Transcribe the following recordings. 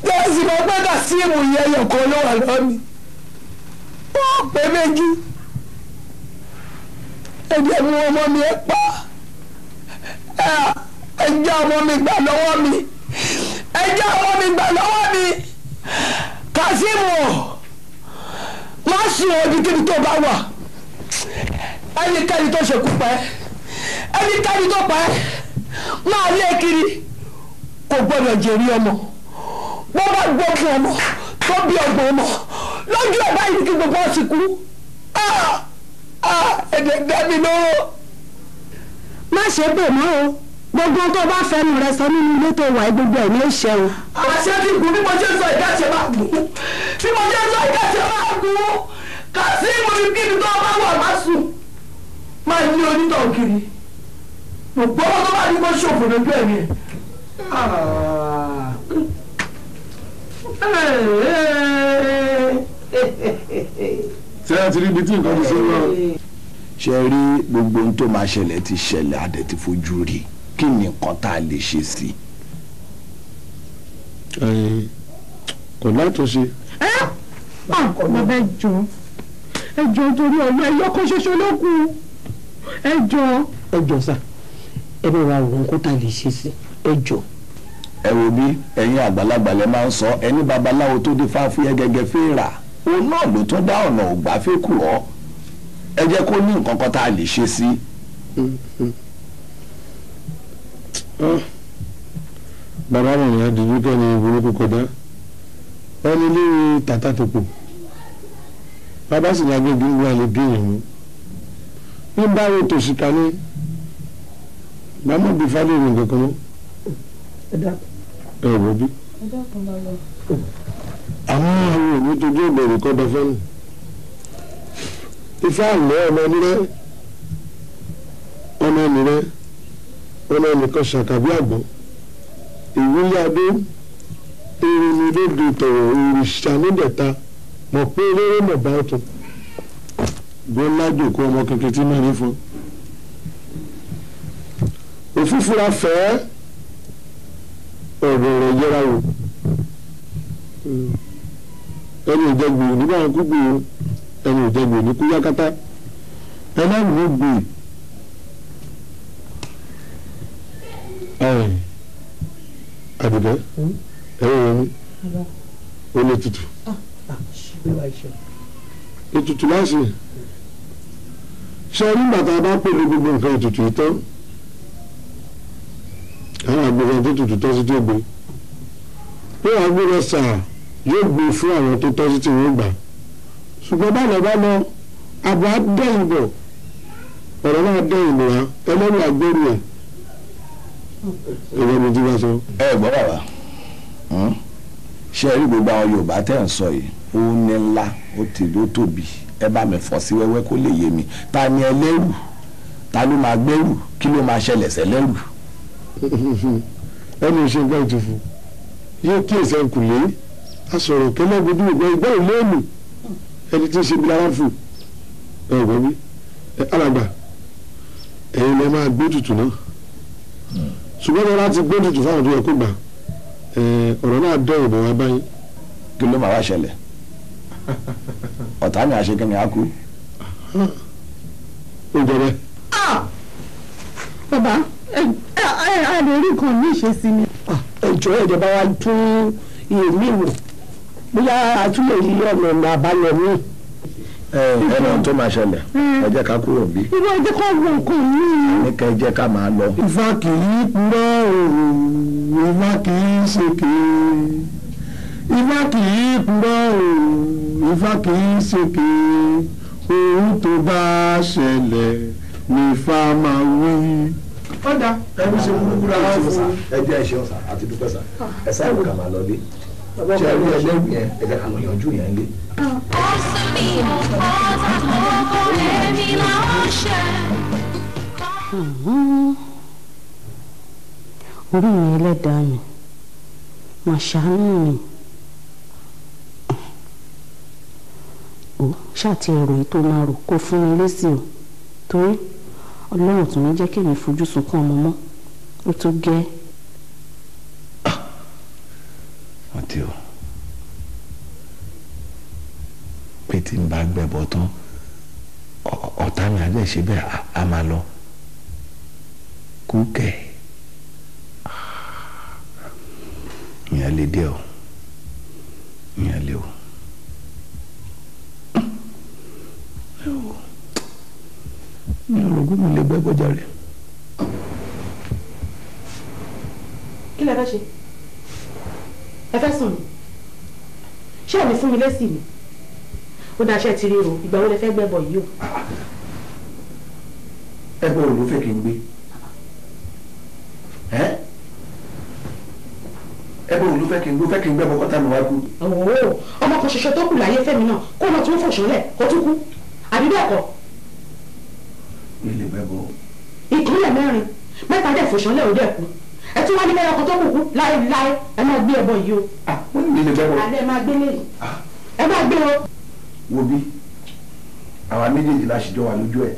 Jẹ́sì mọ̀ pé Kàsíìmù yẹn yọ̀kan ló wà lọ́wọ́ mi. Wọ́n pè méjì. Ẹ̀jẹ̀ mi ọmọ mi ẹ pa. Ẹ̀jẹ̀ ọmọ mi gbà lọ́wọ́ mi. Ẹ̀jẹ̀ ọmọ mi gbà lọ́wọ́ mi. Kàsíìmù má sùn ibikíbi tó bá wà. Ẹnikẹ́ni tó ṣekú pa ẹ́, ẹnikẹ́ni tó pa ẹ́ máa lé kiri kò gbọ́dọ̀ jèrè ọmọ. Wọ́n bá gbọ́ fún ọmọ tó bí ọgbọ̀n ọmọ lójú ẹ̀ báyìí kí gbogbo ọ̀sìn kú. Ẹ̀dẹ̀ dá mi lóró. Má ṣe bè mọ́ o, gbogbo tó bá fẹnu rẹ sọ nínú ilé tó wà gbogbo ẹ̀ ní ìṣe o. Àṣẹ ti gùn bí mo ṣe sọ ìdáṣẹ máa gùn. Bí mo ṣe sọ ìdáṣẹ máa gùn. Kàsíìmù ní kíni tó bá wà má sùn. Máa ní onítọ̀ kiri. Gbogbo ọmọ tó bá ní kó ṣòfò lójú ẹ̀mí ẹ̀. Ṣé ẹ ti rí ibi tí nǹkan ti ṣe lọ? Ṣé rí gbogbo ohun tó máa ṣẹlẹ̀ ti ṣẹlẹ̀ adẹ̀ ti fojú rí kí ni nǹkan tá a lè ṣe sí? Kò látúnṣe. Bàbá ẹjọ́ torí ọ̀nà ẹyọ kan ṣoṣo ló kù ẹjọ́ sà ẹ bẹ wá òun kó tá a lè ṣe sí ẹjọ́. Ẹ wo bí ẹ̀yin àgbàlagbà lẹ máa ń sọ ẹni babaláwo tó dé fáfúyẹ́ gẹ́gẹ́ fèèrà òun náà ló tún dá ọ̀nà ògbà fẹ́kù ọ́ ẹ jẹ́ kó ní nǹkan kan tá a lè ṣe sí. Bàbá mi ní adìyẹ kẹ́ni burúkú kọjá wọ́n ní ilé tàtà tó kù bàbá sì ní agbègbè ń wà lè bí èèyàn mú ní báwo tòṣìkà ní bàmọ́ bí fálẹ̀ ìrìn kankan mọ́ ẹ wò bí. àwọn àwọn òní tójú ìbẹ̀rù kọ́ bẹ fẹ́nu ifá àlẹ́ ọmọ nírẹ́ ọmọ nírẹ́ ọmọ nìkan ṣàkàbí àgbọ̀n ìwúlẹ̀ adé èrè ní lóde tọ̀wọ̀ òrìṣà nídẹ̀ta mọ̀ pé eléré mọ̀ bá ọ̀tún gbọ́nlájò kó ọmọ kékeré tí mẹ́rin fún òfúfúra fẹ́ ọ̀rọ̀ rẹ̀ yẹra wò ẹni ìjẹgbò nígbà wọn kú gbòòrò ẹni ìjẹgbò ní kú yákátá ẹlẹ́rìí ló gbè àdìgẹ́ ẹ̀rọ rẹ̀ ní ó lè tutù ètùtù láṣẹ ṣe nígbà tá a bá pèlè gbogbo nǹkan ètùtù yìí tán àwọn àgbẹ̀rẹ̀ tó tutù tọ́ sí tí ó gbé pé àwọn àgbẹ̀rẹ̀ sàá yóò gbé fún àwọn tó tọ́ sí tí wọ́n gbà ṣùgbọ́n báyìí bá lọ àbọ̀ á dẹ́yìn bọ̀ ọ̀rọ̀ náà dẹ́yìn bọ̀ wá ẹlẹ́rìí àgbẹ̀rù ẹ̀ ẹ̀rọ mi ti bá sọ. Ẹ gbọ́ bàbá ṣe rí gbogbo àwọn Yorùbá tẹ́ ń sọ yìí ó ní ńlá ó ti ló tóbi ẹ bá mi fọ́ sí wẹ́wẹ́ kó lè yé mi ta ni ẹlẹ́rù ta ló máa gbẹ́rù kí ló máa ṣẹlẹ̀ sẹ́lẹ́rù. ẹnu iṣẹ́ gbọ́ ìtùfù yóò kí ẹ̀sẹ̀ kù lé asọ̀rọ̀ kẹlẹ́ gbójú ìgbọ́ ìgbọ́ ìlẹ́ẹ̀lù ẹni tí ń ṣe bí ara fún ẹ̀gbọ́n bí alàgbà ẹ̀yin lè máa gbé tutù náà ṣùgbọ́n ní láti gbé tutù fáwọn tó yẹ kó gbà ọ̀rọ̀ náà dẹ́ ìbọn wá báyìí. Kí ló máa wá ṣẹlẹ̀ ọ̀tá mi àṣekẹ́mi á kú. ó jẹ bẹ́ẹ̀. Bàbá ẹ lè rí nǹkan ní ìṣesí ni. Ẹjọ́ ìjọba wa tún iye mi wò bóyá a tún lè rí ọ̀nà àbáyọ mi. Ẹnu tó máa ṣẹlẹ̀ ẹ jẹ́ ká kúrò bí. Ìwọ ẹ jẹ́ ká wọ nǹkan mi. Ní ká ẹ jẹ́ ká máa lọ. Ifá kì í purọ́ òòrùn Ifá kì í ṣèké Ifá kì í purọ́ òòrùn Ifá kì í ṣèké ohun tó bá ṣẹlẹ̀ ní Ifá máa wí. Ọ̀dà ẹbí ṣe burúkú rárá fún ẹ jẹ́ ẹ̀ṣẹ̀ ọ̀sà àti dúpẹ́ sà ẹ sáà ló kà máa lọ lé ṣé ẹ rí ẹlẹ́rù yẹn ẹ jẹ́ ká lọ yanjú yẹn lé. Orí mi ẹlẹ́dàá mi mà ṣàánú mi ó ṣàti ẹ̀rọ yìí tó máa rò kó fún mi lésì o torí Ọlọ́run tún ní jẹ́ kí èmi fojú sunkún ọmọ mọ́ ó tó gẹ́. rántí o pé tí n bá gbẹ̀bọ̀ tán ọ̀tá mi àdé ṣe bẹ́ẹ̀ a máa lọ kúkẹ́ ìyẹn lè dé o ìyẹn lè o. mi ò rògbò mi lè gbẹ́ bọ́jà rẹ̀. kí lẹ fẹ́ ṣe ẹ fẹ́ sùn ni ṣé ò ní fún mi lésì ni ó dáṣẹ́ ti ríro ìgbà wo lẹ fẹ́ gbẹ́bọ̀ yìí o. ẹgbẹ́ wo ló fẹ́ kí n gbé ẹgbẹ́ wo ló fẹ́ kí n gbé fẹ́ kí n gbẹ́ bọ́ kọ́tà mi wá kú. ọmọ kan ṣoṣo tó kù láyé fẹ́mi náà kó lọ tí wọ́n fòṣọlẹ̀ kó tún kú àbí bẹ́ẹ̀ kọ́. mi lè gbẹ́ bọ́. ìkúnlẹ̀ mẹ́rin mẹ́ta dẹ̀ fòṣọlẹ̀ ò dẹ̀ kú ẹ tún wá ní mẹ́rin ọkọ̀ tó kù kú láéláé ẹ máa gbé ẹbọ yìí o. wọ́n ní mi lè gbẹ́ bọ́. alẹ́ máa gbé lẹ́yìn ẹ máa gbé o. wo bí àwa méjèèjì la ṣèjọ wà lójú ẹ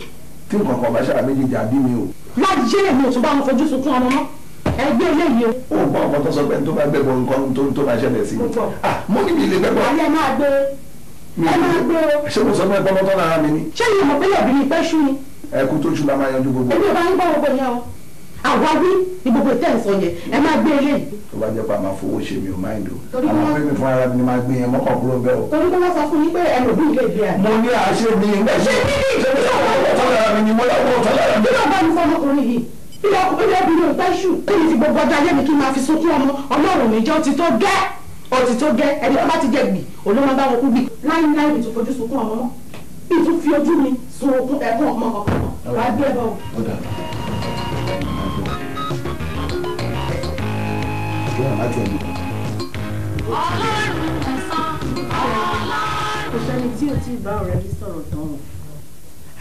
tí nǹkan kan bá ṣàrà méjèèjì àbí mi o. láti ṣe èmi ò tún bá wọn fojú sunkún ọmọ mọ́ ẹ gbé eléyìí o. ó gbọ́ ọmọ tó sọ pé tó bá gbẹ́ bọ́ nǹkan tó bá ṣẹlẹ̀ sí mi. mo ní mi lè gbẹ́ bọ́. alẹ́ máa gbé ẹ máa gbé o. ṣé mo sọ fún ẹ pọ́nmọ́ tó lára mi ni. ṣé ìyẹn mọ̀ pé obìnrin pẹ́ ṣú ni. ẹkú tó ṣú la máa yanjú gbogbo. èmi ò bá ń gbọ́ gbogbo yẹn o àwa wí ní gbogbo ìtẹ́ ìsọ yẹn ẹ máa gbé eléyìí. tó bá jẹ́ pé a máa fowó ṣe mi ò máa ń dò àwọn pé mi fún ara mi ni máa gbé yẹn mọ́kàn kúrò bẹ́ẹ̀ o. torí pé wọ́n sọ fún yín pé ẹlòmíì lè gbé ẹ. mo ní àṣẹ mi ń bẹ̀ ṣe tó lára mi ni mo lọ́wọ́ tó lára mi. bí wọ́n bá mi fọ ọmọkùnrin yìí ilé obìnrin ò pẹ́ ṣù kí ni ti gbogbo ọjọ́ ayé mi kí n máa fi sunkún ọmọ ọlọ́run mi jẹ́ ó ti tó gẹ́ ẹni tó bá ti jẹ gbì olóńgbò bá wọn kú gbì láíláí mi tún fojú sunkún ọmọ mọ́ bí tún fi ojú mi sun okun ẹ̀kún ọmọ ọkàn wá gbé ẹ bọ̀. kò sẹ́ni tí ò tí ì bá ọ̀rẹ́ yìí sọ̀rọ̀ tán o.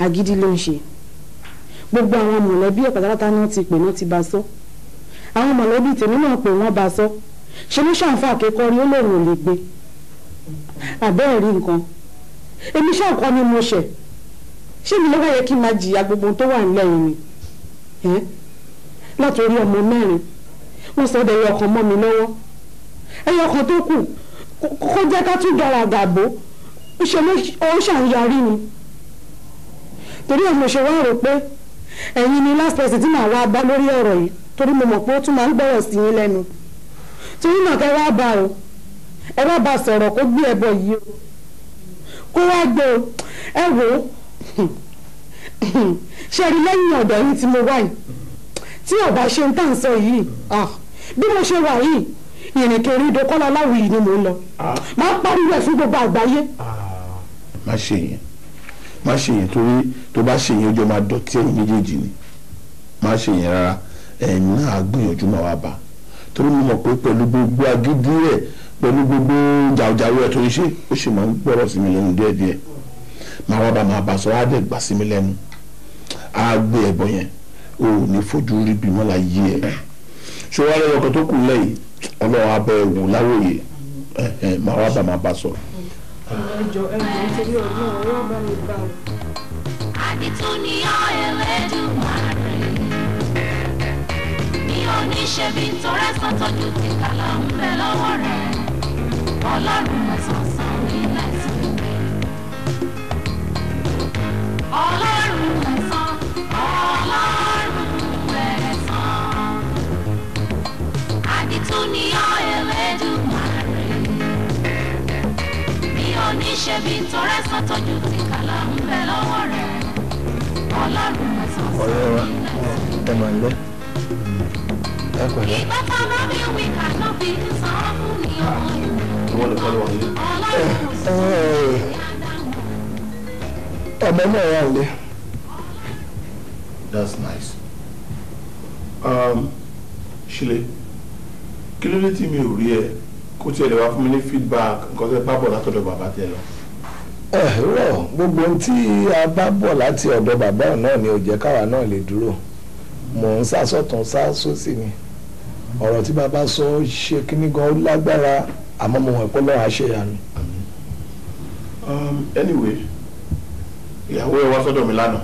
agídí ló ń ṣe gbogbo àwọn mọ̀lẹ́bí ẹ̀ pátápátá náà ti pè náà ti bá sọ àwọn mọ̀lẹ́bí tèmi náà pè wọ́n bá sọ ṣe ló ṣàǹfà akẹ́kọ̀ọ́ rí ó lòun ò lè gbé àbẹ́ẹ̀ rí nǹkan èmi ṣàǹkọ́ ni mo ṣẹ̀ ṣé mi lọ́wọ́ yẹ kí n máa jìyà gbogbo tó wà nílẹ̀ yìí ni látòrí ọmọ mẹ́rin wọ́n sọ ọ́ ẹyọ kan mọ́ mi lọ́wọ́ ẹyọ kan tó kù kó jẹ́ ká tún dára gàbó ṣe ló ṣàǹyarí ni torí ẹ̀ mo ṣe wá rò pé ẹ̀yin ni last person tí màá wá bá lórí ọ̀rọ̀ yìí torí mo mọ̀ pé ó tún máa ń gbọ́rọ̀ sí yín lẹ́nu torí náà kẹ́ wá bá o ẹ wá bá sọ̀rọ̀ kó gbé ẹbọ yìí o kó wá gbé o ẹ wò ó ṣe rí lẹ́yìn ọ̀dọ̀ yìí tí mo wá yìí tí ọba ṣe ń tàn sọ yìí bí mo ṣe wà yìí ìrìnkèrè ìdókọ́lá aláwọ̀ yìí ni mò ń lọ máa pariwo ẹ̀ fún gbogbo àgbáyé. má ṣe yẹn torí tó bá ṣe yẹn ojú máa dọ̀tí ẹ̀yìn méjèèjì ni má ṣe yẹn rárá ẹ̀yìn náà gbìyànjú máa wá bá torí mo mọ̀ pé pẹ̀lú gbogbo agídí rẹ̀ pẹ̀lú gbogbo jàwùjàwù ẹ̀ tó ń ṣe ó sì máa ń gbọ́rọ̀ sí mi lẹ́nu díẹ̀díẹ̀ máa wá bá máa bá sọ á dẹ̀ gbà sí mi lẹ́nu á gbé ẹbọ yẹn o ò ní fojú rí bí wọ́n la yí ẹ̀ ṣé wàá lẹ́yìn ọkọ̀ tó kù lẹ́yìn ọlọ́run abẹ́ ẹ̀wò láwòye máa wá bá máa bá sọ. ẹjọ nítorí ọdún ọwọ́ bá mi bá o. àdìtú ni ọ́ Ẹlẹ́dùmarè mi ò ní ṣe bí torẹ́ sọ́tọ́jú ti kàlà ń bẹ lọ́wọ́ rẹ̀ ọlọ́run ẹ̀sán ní lẹ́sìn mi. ọlọ́run ẹ̀sán àdìtú ni ọ́ Ẹlẹ́dùmarè oníṣẹ́ bí torẹ́ sọ́tọ́jú ti kàlà ń bẹ lọ́wọ́ rẹ̀ ọlọ́run ẹ̀sán sí ilẹ̀. ẹ máa lẹ ẹ pẹ̀lẹ́. ìgbà tá a bá bí wí kàná fi ń san fún mi ọmọ ọlọ́run sọ ọmọ náà wà lẹ. That's nice. Ṣílé kí ló dé tí mi ò rí ẹ kó tiẹ̀ lè wá fún mi ní feedback nǹkan tẹ́ bá bọ̀ látọ̀dọ̀ bàbá tẹ lọ. rọ gbogbo ohun tí a bá bọ̀ láti ọ̀dọ̀ bàbá náà ni ò jẹ́ káwa náà lè dúró mò ń sásọ̀tún sásòsì ni ọ̀rọ̀ tí bàbá sọ ṣe kíní gan ó lágbára àmọ́ mo mọ̀ pé lọ́wọ́ àṣeyànú. Anyway ìyàwó ẹ wá sọ́dọ̀ mi lánàá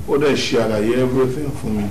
ó dẹ̀ ṣe àlàyé everything fún mi.